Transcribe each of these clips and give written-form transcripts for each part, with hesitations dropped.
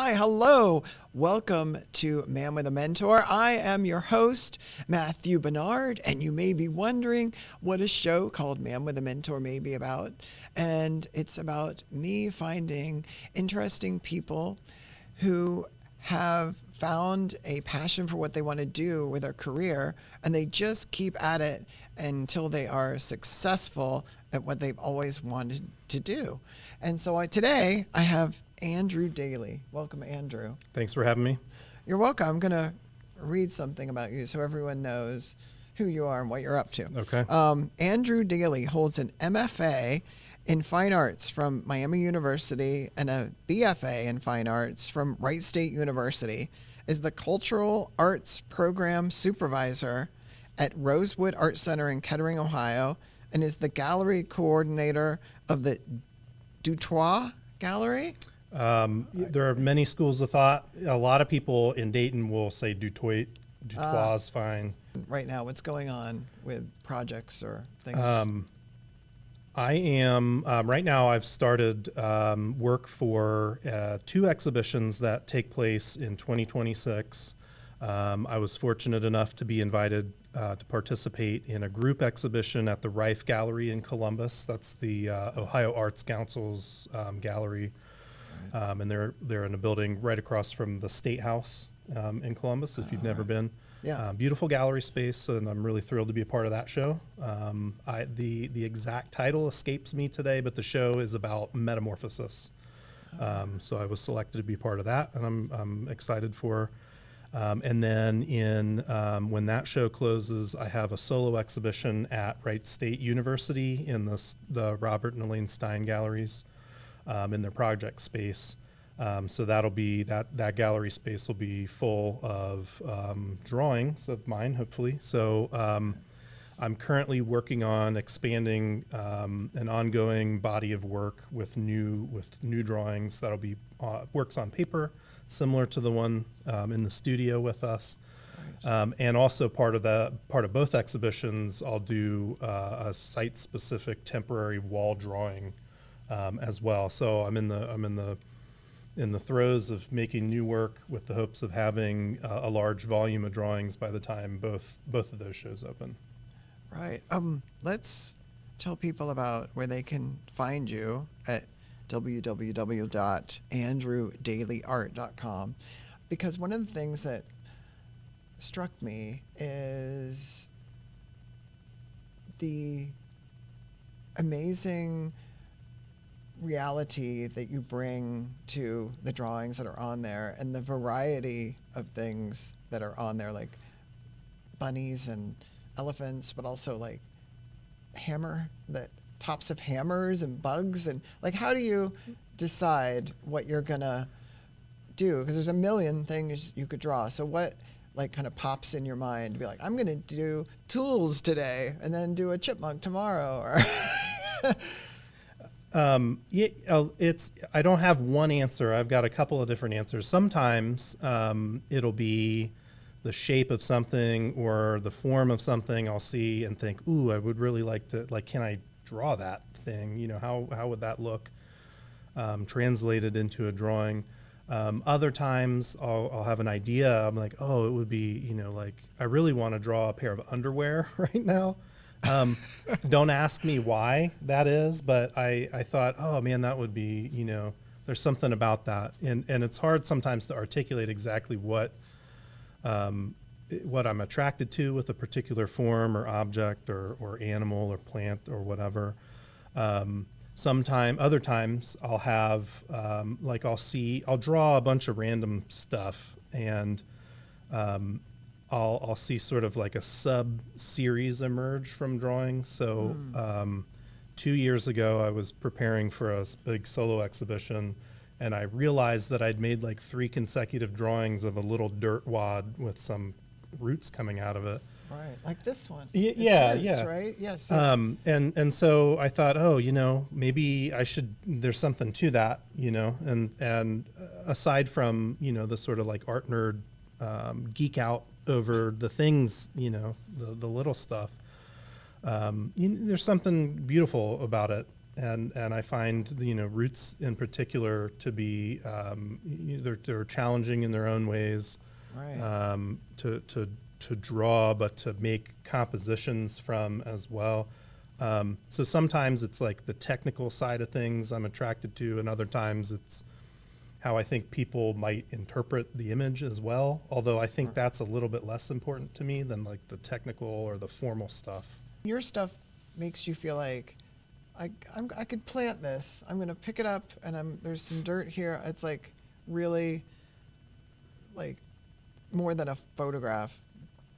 Hi, hello. Welcome to Man with a Mentor. I am your host, Matthew Barnard, and you may be wondering what a show called Man with a Mentor may be about. And it's about me finding interesting people who have found a passion for what they want to do with their career, and they just keep at it until they are successful at what they've always wanted to do. And so today I have Andrew Dailey. Welcome, Andrew. Thanks for having me. You're welcome. I'm going to read something about you so everyone knows who you are and what you're up to. Okay. Andrew Dailey holds an MFA in Fine Arts from Miami University and a BFA in Fine Arts from Wright State University, is the Cultural Arts Program Supervisor at Rosewood Art Center in Kettering, Ohio, and is the Gallery Coordinator of the Dutoit Gallery. There are many schools of thought. A lot of people in Dayton will say Dutoit. Dutoit's fine. Right now, what's going on with projects or things? I am, right now I've started work for two exhibitions that take place in 2026. I was fortunate enough to be invited to participate in a group exhibition at the Rife Gallery in Columbus. That's the Ohio Arts Council's gallery. And they're in a building right across from the State House in Columbus, if you've never been. Yeah. Beautiful gallery space, and I'm really thrilled to be a part of that show. The exact title escapes me today, but the show is about metamorphosis. So I was selected to be part of that, and I'm excited for. And then when that show closes, I have a solo exhibition at Wright State University in the Robert and Elaine Stein galleries in their project space. So that'll be that gallery space will be full of drawings of mine, hopefully. So I'm currently working on expanding an ongoing body of work with new drawings that'll be works on paper, similar to the one in the studio with us. And also part of both exhibitions, I'll do a site-specific temporary wall drawing as well. So I'm in the throes of making new work with the hopes of having a large volume of drawings by the time both of those shows open. Right. Let's tell people about where they can find you at www.andrewdaileyart.com, because one of the things that struck me is the amazing reality that you bring to the drawings that are on there and the variety of things that are on there, like bunnies and elephants, but also like the tops of hammers and bugs. And like, how do you decide what you're gonna do? Because there's a million things you could draw. So what like kind of pops in your mind to be like, I'm gonna do tools today and then do a chipmunk tomorrow? Or I don't have one answer. I've got a couple of different answers. Sometimes it'll be the shape of something or the form of something I'll see and think, ooh, I would really like to, can I draw that thing? You know, how would that look translated into a drawing? Other times I'll have an idea. I'm like, oh, it would be, I really want to draw a pair of underwear right now. Don't ask me why that is, but I thought, oh man, that would be, there's something about that. And it's hard sometimes to articulate exactly what I'm attracted to with a particular form or object or animal or plant or whatever. Other times I'll have, I'll draw a bunch of random stuff, and I'll see sort of like a sub-series emerge from drawing. So 2 years ago, I was preparing for a big solo exhibition, and I realized that I'd made like 3 consecutive drawings of a little dirt wad with some roots coming out of it. right, like this one. Yeah, It's roots, yeah. right? Yes. And so I thought, maybe there's something to that, and aside from, the sort of like art nerd geek out over the things, the little stuff, there's something beautiful about it. and I find roots in particular to be they're challenging in their own ways, Right. to draw, but to make compositions from as well. So sometimes it's like the technical side of things I'm attracted to, and other times it's how I think people might interpret the image as well. Although I think that's a little bit less important to me than like the technical or the formal stuff. Your stuff makes you feel like I could plant this. I'm gonna pick it up, and there's some dirt here. It's like really like more than a photograph.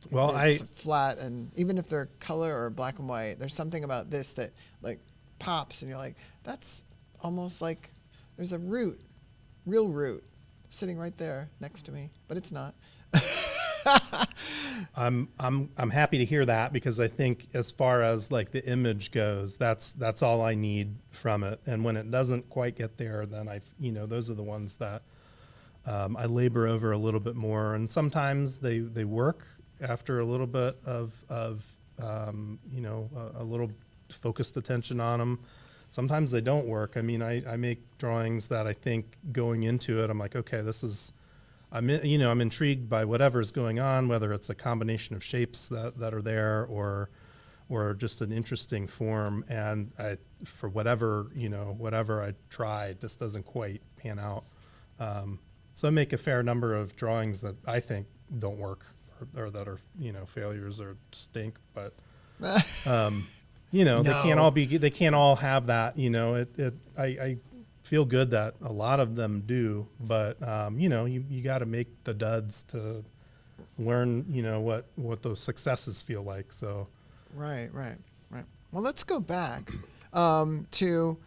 Well, It's flat, and even if they're color or black and white, there's something about this that like pops, and you're like, that's almost like there's a root, real root, sitting right there next to me, but it's not. I'm happy to hear that, because I think as far as like the image goes, that's all I need from it. And when it doesn't quite get there, then those are the ones that I labor over a little bit more. And sometimes they work after a little bit of a little focused attention on them. Sometimes they don't work. I mean, I make drawings that I think going into it, I'm like, okay, I'm intrigued by whatever's going on, whether it's a combination of shapes that are there or just an interesting form. And for whatever I try, it just doesn't quite pan out. So I make a fair number of drawings that I think don't work or that are, failures or stink, but, No. they can't all have that, I feel good that a lot of them do, but you got to make the duds to learn what those successes feel like. So Right. Well, let's go back to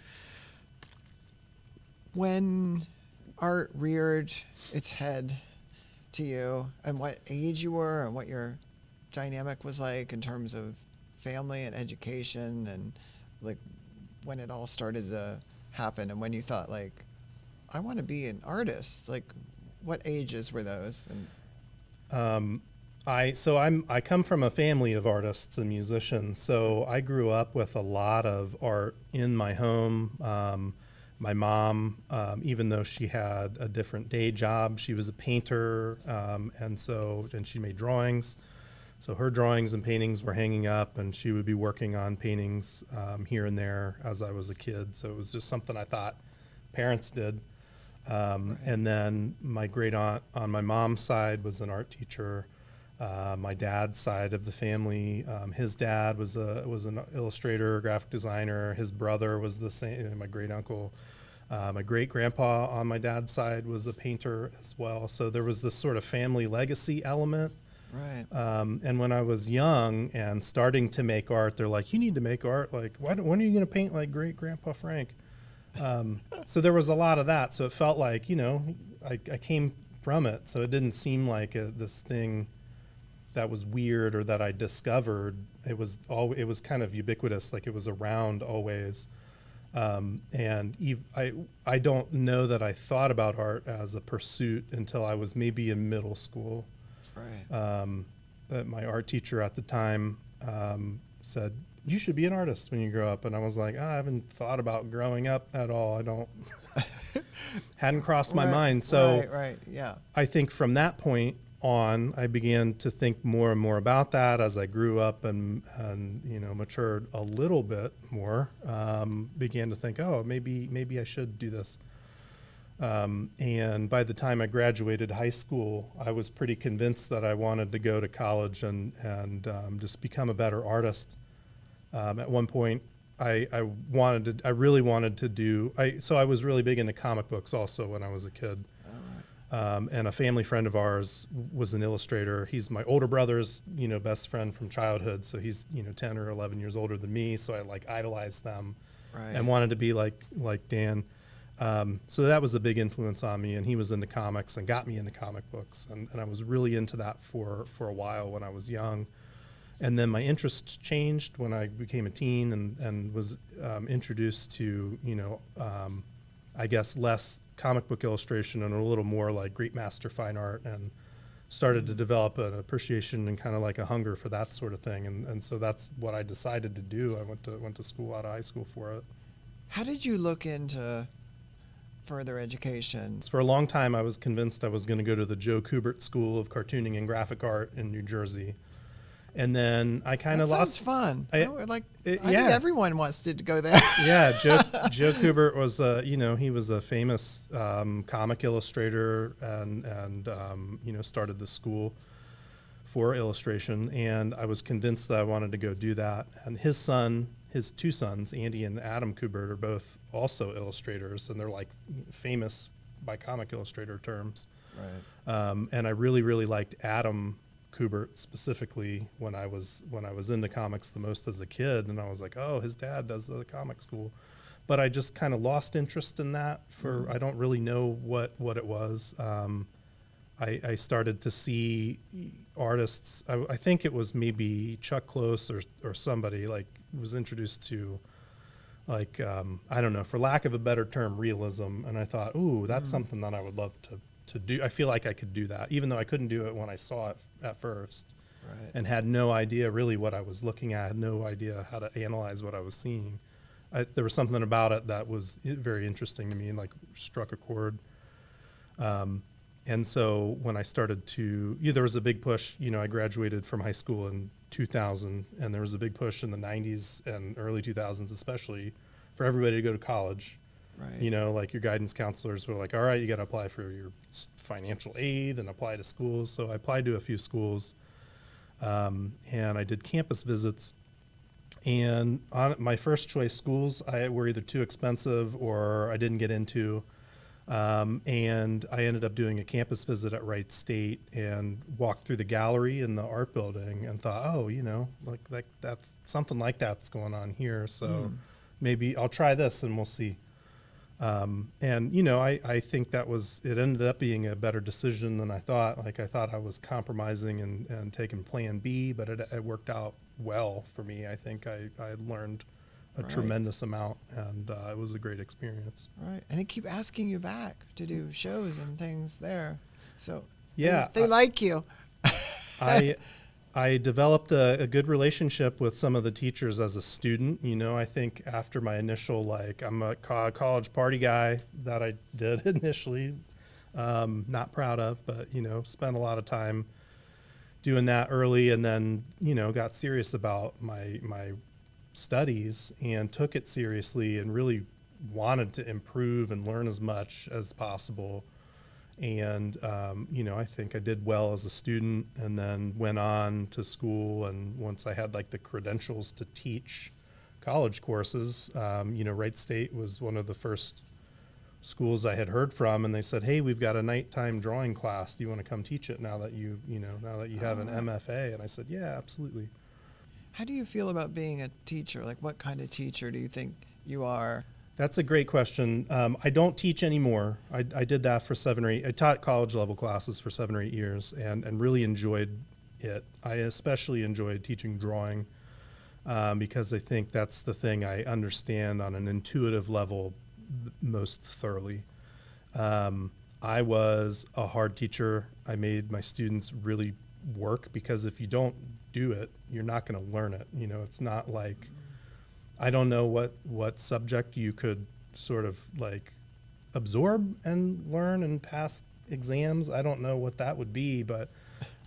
when art reared its head to you, and what age you were, and what your dynamic was like in terms of family and education, and like when it all started to happen, and when you thought like, I want to be an artist. Like, what ages were those? And I come from a family of artists and musicians, so I grew up with a lot of art in my home. My mom, even though she had a different day job, she was a painter, and she made drawings. So her drawings and paintings were hanging up, and she would be working on paintings here and there as I was a kid. So it was just something I thought parents did. And then my great aunt on my mom's side was an art teacher. My dad's side of the family, his dad was an illustrator, graphic designer. His brother was the same. My great uncle, my great grandpa on my dad's side was a painter as well. So there was this sort of family legacy element. right. And when I was young and starting to make art, they're like, "You need to make art. Like, when are you going to paint like great grandpa Frank?" So there was a lot of that. So it felt like I came from it. So it didn't seem like this thing that was weird or that I discovered. It was kind of ubiquitous, like it was around always. I don't know that I thought about art as a pursuit until I was maybe in middle school. Right. My art teacher at the time said, "You should be an artist when you grow up." And I was like, I haven't thought about growing up at all. I don't, hadn't crossed my mind. So right. Yeah. I think from that point on, I began to think more and more about that as I grew up and matured a little bit more. Began to think, maybe I should do this. And by the time I graduated high school, I was pretty convinced that I wanted to go to college and just become a better artist. At one point, I really wanted to do. So I was really big into comic books also when I was a kid. And a family friend of ours was an illustrator. He's my older brother's, best friend from childhood. So he's, 10 or 11 years older than me. So I like idolized them Right. and wanted to be like Dan. So that was a big influence on me. And he was into comics and got me into comic books. And I was really into that for a while when I was young. And then my interests changed when I became a teen and was introduced to, I guess less comic book illustration and a little more like great master fine art, and started to develop an appreciation and kind of like a hunger for that sort of thing. And so that's what I decided to do. I went to school out of high school for it. How did you look into further education? For a long time, I was convinced I was going to go to the Joe Kubert School of Cartooning and Graphic Art in New Jersey. And then I kind That of sounds lost. fun. I think Yeah. everyone wants to go there. Yeah, Joe Kubert was, he was a famous comic illustrator and started the school for illustration. And I was convinced that I wanted to go do that. And his two sons, Andy and Adam Kubert, are both also illustrators, and they're like famous by comic illustrator terms. Right. And I really, really liked Adam Kubert specifically when I was into comics the most as a kid, and I was like, oh, his dad does the comic school, but I just kind of lost interest in that. I don't really know what it was. I started to see artists. I think it was maybe Chuck Close or somebody like was introduced to like I don't know, for lack of a better term, realism, and I thought, ooh, that's something that I would love to do. I feel like I could do that, even though I couldn't do it when I saw it at first. Right. And had no idea really what I was looking at, had no idea how to analyze what I was seeing. There was something about it that was very interesting to me and like struck a chord. And so when I started there was a big push, I graduated from high school in 2000, and there was a big push in the 90s and early 2000s, especially for everybody to go to college. Right. Like your guidance counselors were like, all right, you got to apply for your financial aid and apply to schools. So I applied to a few schools, and I did campus visits. And on my first choice schools, were either too expensive or I didn't get into. And I ended up doing a campus visit at Wright State and walked through the gallery in the art building and thought, oh, like that's something like that's going on here. So maybe I'll try this and we'll see. I think it ended up being a better decision than I thought. Like I thought I was compromising and taking plan B, but it worked out well for me. I think I learned a tremendous amount, and it was a great experience. Right. And they keep asking you back to do shows and things there. So yeah, they like you. I developed a good relationship with some of the teachers as a student. I think after my initial, I'm a college party guy that I did initially, not proud of, but, spent a lot of time doing that early, and then, got serious about my studies and took it seriously and really wanted to improve and learn as much as possible. And, I think I did well as a student, and then went on to school. And once I had the credentials to teach college courses, Wright State was one of the first schools I had heard from, and they said, hey, we've got a nighttime drawing class. Do you want to come teach it now that you have an MFA? And I said, yeah, absolutely. How do you feel about being a teacher? Like, what kind of teacher do you think you are? That's a great question. I don't teach anymore. I did that for 7 or 8. I taught college level classes for 7 or 8 years and really enjoyed it. I especially enjoyed teaching drawing because I think that's the thing I understand on an intuitive level most thoroughly. I was a hard teacher. I made my students really work, because if you don't do it, you're not going to learn it. It's not like, I don't know what subject you could sort of absorb and learn and pass exams. I don't know what that would be, but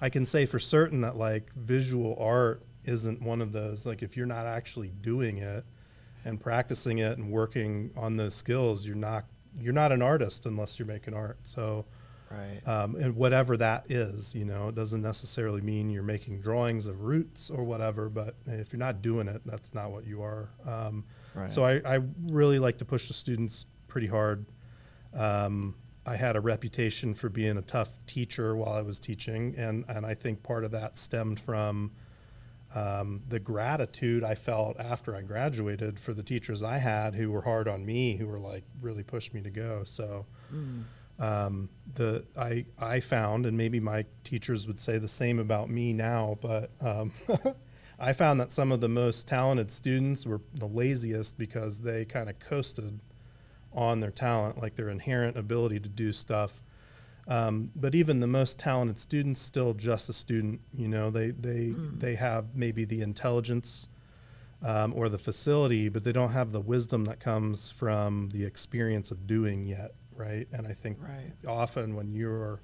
I can say for certain that visual art isn't one of those. If you're not actually doing it and practicing it and working on those skills, you're not an artist unless you're making art. So Right. And whatever that is, it doesn't necessarily mean you're making drawings of roots or whatever, but if you're not doing it, that's not what you are. Right. So I really like to push the students pretty hard. I had a reputation for being a tough teacher while I was teaching, and I think part of that stemmed from the gratitude I felt after I graduated for the teachers I had who were hard on me, who were really pushed me to go. So I found, and maybe my teachers would say the same about me now, but I found that some of the most talented students were the laziest because they kind of coasted on their talent, their inherent ability to do stuff. But even the most talented students still just a student. They have maybe the intelligence or the facility, but they don't have the wisdom that comes from the experience of doing yet, right? And I think Right. often when you're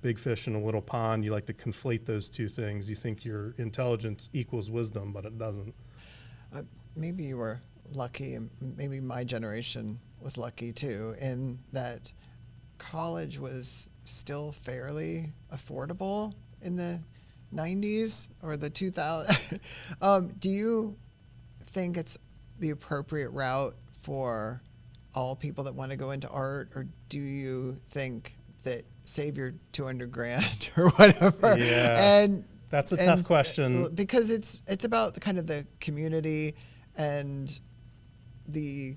big fish in a little pond, you like to conflate those two things. You think your intelligence equals wisdom, but it doesn't. Maybe you were lucky, and maybe my generation was lucky too, in that college was still fairly affordable in the 90s or the 2000s. Do you think it's the appropriate route for all people that want to go into art, or do you think that save your 200 grand or whatever? Yeah, And that's a tough question. because it's about the kind of the community and the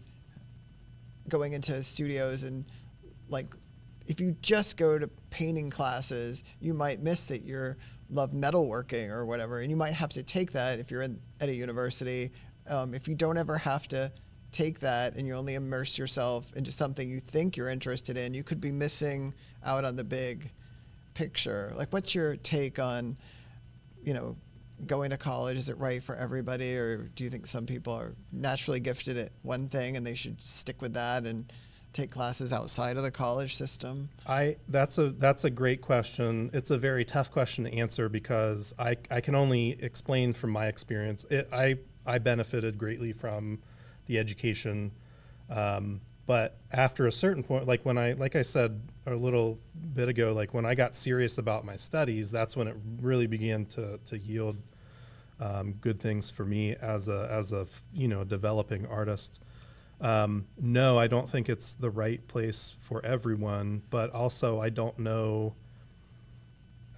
going into studios, and like if you just go to painting classes, you might miss that you love metalworking or whatever, and you might have to take that if you're at a university. If you don't ever have to take that and you only immerse yourself into something you think you're interested in, you could be missing out on the big picture. Like, what's your take on, going to college? Is it right for everybody, or do you think some people are naturally gifted at one thing and they should stick with that and take classes outside of the college system? That's a great question. It's a very tough question to answer because I can only explain from my experience. I benefited greatly from the education, but after a certain point, like I said a little bit ago, like when I got serious about my studies, that's when it really began to yield good things for me as a developing artist. No, I don't think it's the right place for everyone, but also I don't know.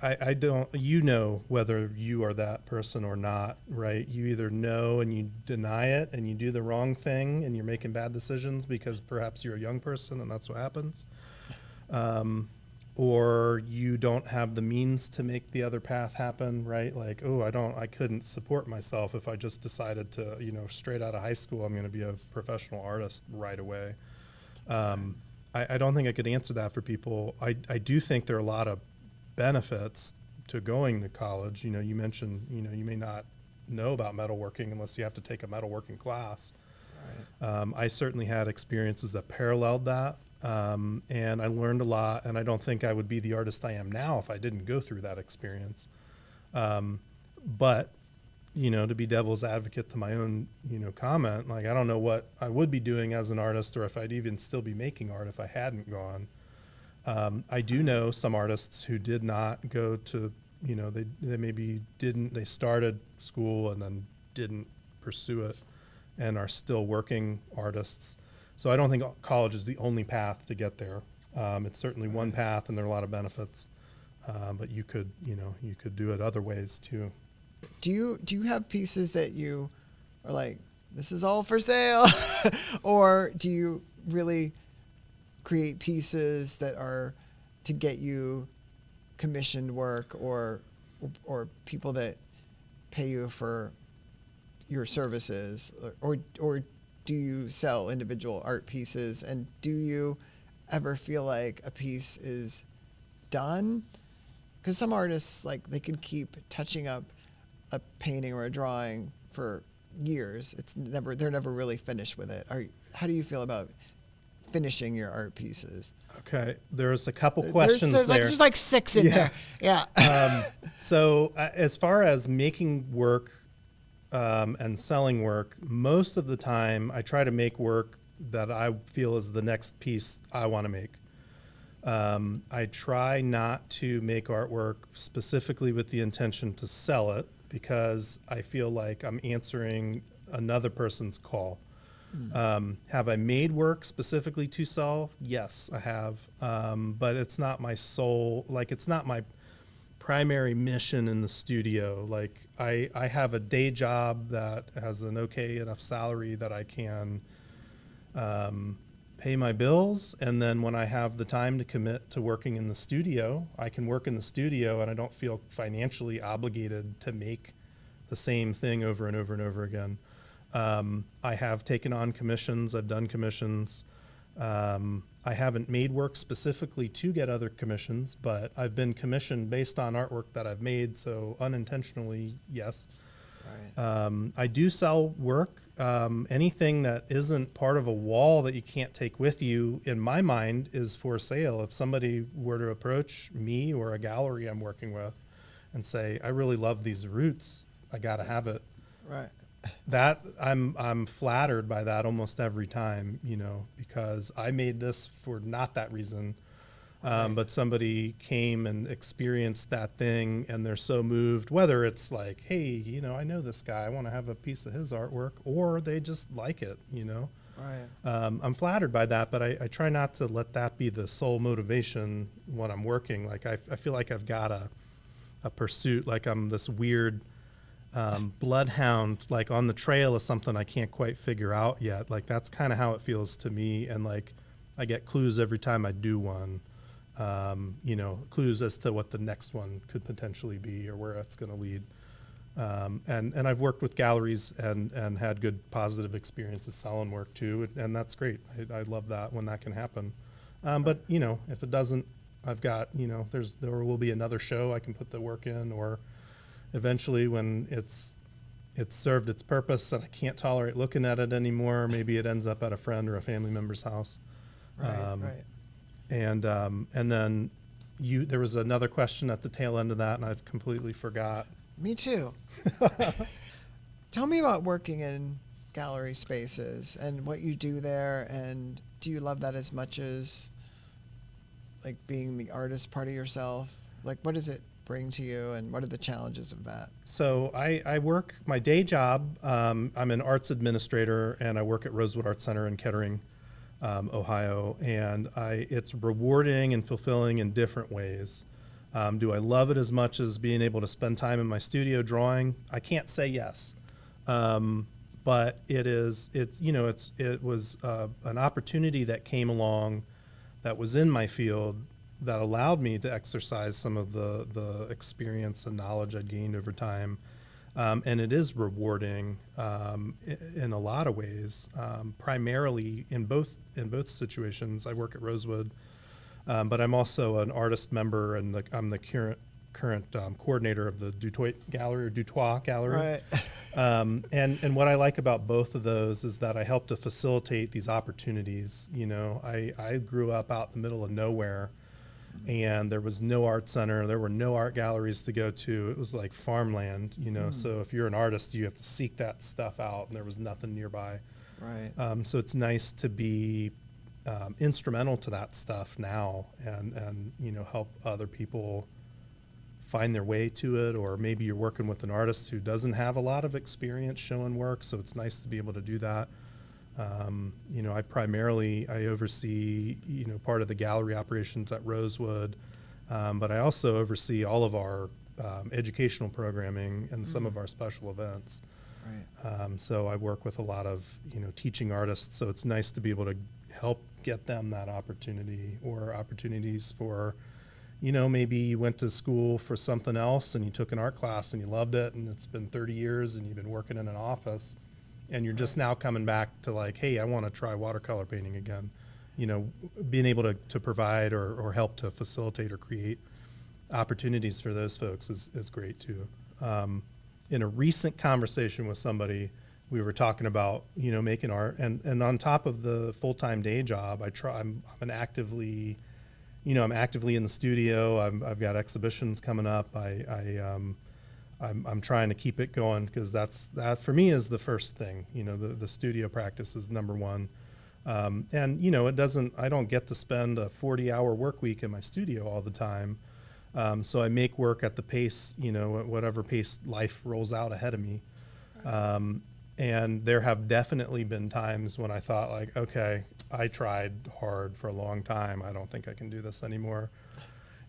I don't, whether you are that person or not, right? You either know and you deny it and you do the wrong thing and you're making bad decisions because perhaps you're a young person and that's what happens. Or you don't have the means to make the other path happen, right? Like, I couldn't support myself if I just decided to, straight out of high school, I'm going to be a professional artist right away. I don't think I could answer that for people. I do think there are a lot of benefits to going to college. You mentioned, you may not know about metalworking unless you have to take a metalworking class. Right. I certainly had experiences that paralleled that. And I learned a lot, and I don't think I would be the artist I am now if I didn't go through that experience. But, to be devil's advocate to my own, comment, like, I don't know what I would be doing as an artist or if I'd even still be making art if I hadn't gone. I do know some artists who did not go to, they maybe didn't, they started school and then didn't pursue it and are still working artists. So I don't think college is the only path to get there. It's certainly one path, and there are a lot of benefits. But you could do it other ways too. Do you have pieces that you are like, this is all for sale, or do you really create pieces that are to get you commissioned work or people that pay you for your services, or do you sell individual art pieces, and do you ever feel like a piece is done? Because some artists, like, they can keep touching up a painting or a drawing for years. They're never really finished with it. How do you feel about finishing your art pieces? Okay, there's a couple questions there. There's like six in there. Yeah. So as far as making work and selling work, most of the time I try to make work that I feel is the next piece I want to make. I try not to make artwork specifically with the intention to sell it because I feel like I'm answering another person's call. Have I made work specifically to sell? Yes, I have. But it's not my sole, it's not my primary mission in the studio. Like I have a day job that has an okay enough salary that I can pay my bills, and then when I have the time to commit to working in the studio, I can work in the studio and I don't feel financially obligated to make the same thing over and over and over again. I have taken on commissions, I've done commissions. I haven't made work specifically to get other commissions, but I've been commissioned based on artwork that I've made, so unintentionally, yes. Right. I do sell work. Anything that isn't part of a wall that you can't take with you, in my mind, is for sale. If somebody were to approach me or a gallery I'm working with and say, I really love these roots, I got to have it. Right. That I'm flattered by that almost every time, because I made this for not that reason. But somebody came and experienced that thing and they're so moved, whether it's like, hey, I know this guy, I want to have a piece of his artwork, or they just like it. Right. I'm flattered by that, but I try not to let that be the sole motivation when I'm working. Like I feel like I've got a pursuit, like I'm this weird bloodhound, like on the trail of something I can't quite figure out yet. Like that's kind of how it feels to me. And like I get clues every time I do one. Clues as to what the next one could potentially be or where it's going to lead. And I've worked with galleries and had good positive experiences selling work too. And that's great. I love that when that can happen. But if it doesn't, I've got, there will be another show I can put the work in, or eventually when it's served its purpose and I can't tolerate looking at it anymore, maybe it ends up at a friend or a family member's house. Right. And then there was another question at the tail end of that, and I've completely forgot. Me too. Tell me about working in gallery spaces and what you do there, and do you love that as much as like being the artist part of yourself? Like, what does it bring to you, and what are the challenges of that? So I work my day job. I'm an arts administrator, and I work at Rosewood Art Center in Kettering, Ohio, and it's rewarding and fulfilling in different ways. Do I love it as much as being able to spend time in my studio drawing? I can't say yes, but it was an opportunity that came along that was in my field that allowed me to exercise some of the experience and knowledge I'd gained over time. And it is rewarding in a lot of ways, primarily in both situations. I work at Rosewood, but I'm also an artist member, and I'm the current coordinator of the Dutoit Gallery, or Dutoit Gallery. Right. And what I like about both of those is that I help to facilitate these opportunities. I grew up out in the middle of nowhere, and there was no art center. There were no art galleries to go to. It was like farmland, So if you're an artist, you have to seek that stuff out, and there was nothing nearby. Right. So it's nice to be instrumental to that stuff now, and help other people find their way to it. Or maybe you're working with an artist who doesn't have a lot of experience showing work, so it's nice to be able to do that. I oversee, part of the gallery operations at Rosewood, but I also oversee all of our educational programming and some of our special events. Right. So I work with a lot of, teaching artists, so it's nice to be able to help get them that opportunity, or opportunities for, maybe you went to school for something else and you took an art class and you loved it, and it's been 30 years and you've been working in an office, and you're just now coming back to like, hey, I want to try watercolor painting again. Being able to provide or help to facilitate or create opportunities for those folks is great too. In a recent conversation with somebody, we were talking about, making art, and on top of the full-time day job, I'm actively in the studio. I've got exhibitions coming up. I'm trying to keep it going, because that for me is the first thing. The studio practice is number one. And I don't get to spend a 40-hour work week in my studio all the time. So I make work at the pace, whatever pace life rolls out ahead of me. And there have definitely been times when I thought, like, okay, I tried hard for a long time. I don't think I can do this anymore.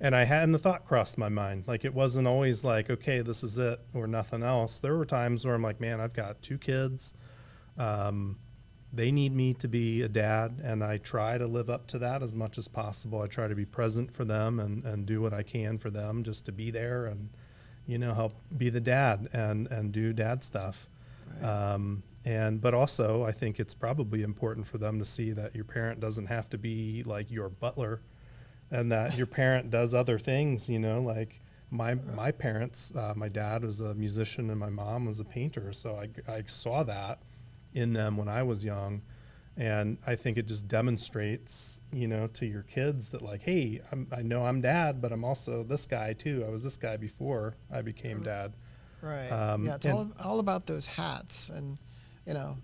And the thought crossed my mind. Like, it wasn't always like, okay, this is it or nothing else. There were times where I'm like, man, I've got 2 kids. They need me to be a dad, and I try to live up to that as much as possible. I try to be present for them and do what I can for them, just to be there and, help be the dad and do dad stuff. Right. But also, I think it's probably important for them to see that your parent doesn't have to be like your butler, and that your parent does other things, like my parents, my dad was a musician and my mom was a painter, so I saw that in them when I was young, and I think it just demonstrates, to your kids that like, hey, I know I'm dad, but I'm also this guy too. I was this guy before I became dad. Right. Yeah, it's and- all about those hats and,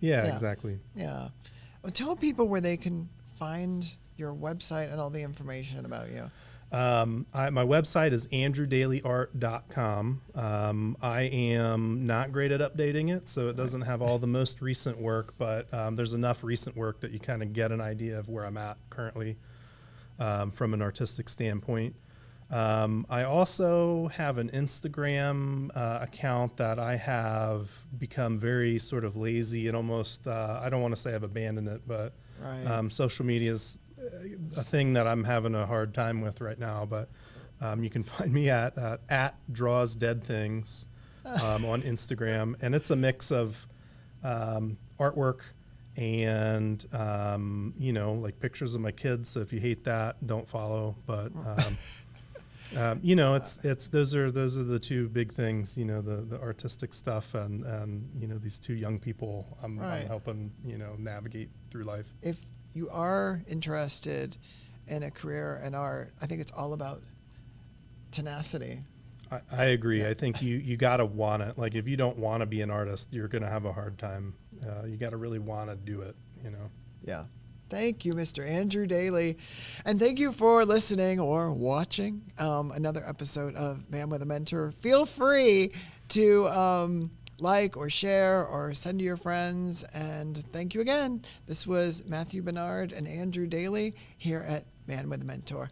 Yeah, exactly. Yeah. Well, tell people where they can find your website and all the information about you. My website is andrewdaileyart.com. I am not great at updating it, so it doesn't have all the most recent work, but there's enough recent work that you kind of get an idea of where I'm at currently from an artistic standpoint. I also have an Instagram account that I have become very sort of lazy and almost, I don't want to say I've abandoned it, but Right. social media is a thing that I'm having a hard time with right now. But you can find me at Draws Dead Things on Instagram. And it's a mix of artwork and, like pictures of my kids. So if you hate that, don't follow. But it's those are the two big things. The artistic stuff and these two young people I'm Right. helping navigate through life. If you are interested in a career in art, I think it's all about tenacity. I agree. I think you gotta want it. Like if you don't want to be an artist, you're gonna have a hard time. You gotta really want to do it. Yeah. Thank you, Mr. Andrew Dailey. And thank you for listening or watching another episode of Man with a Mentor. Feel free to like or share or send to your friends. And thank you again. This was Matthew Barnard and Andrew Dailey here at Man with a Mentor.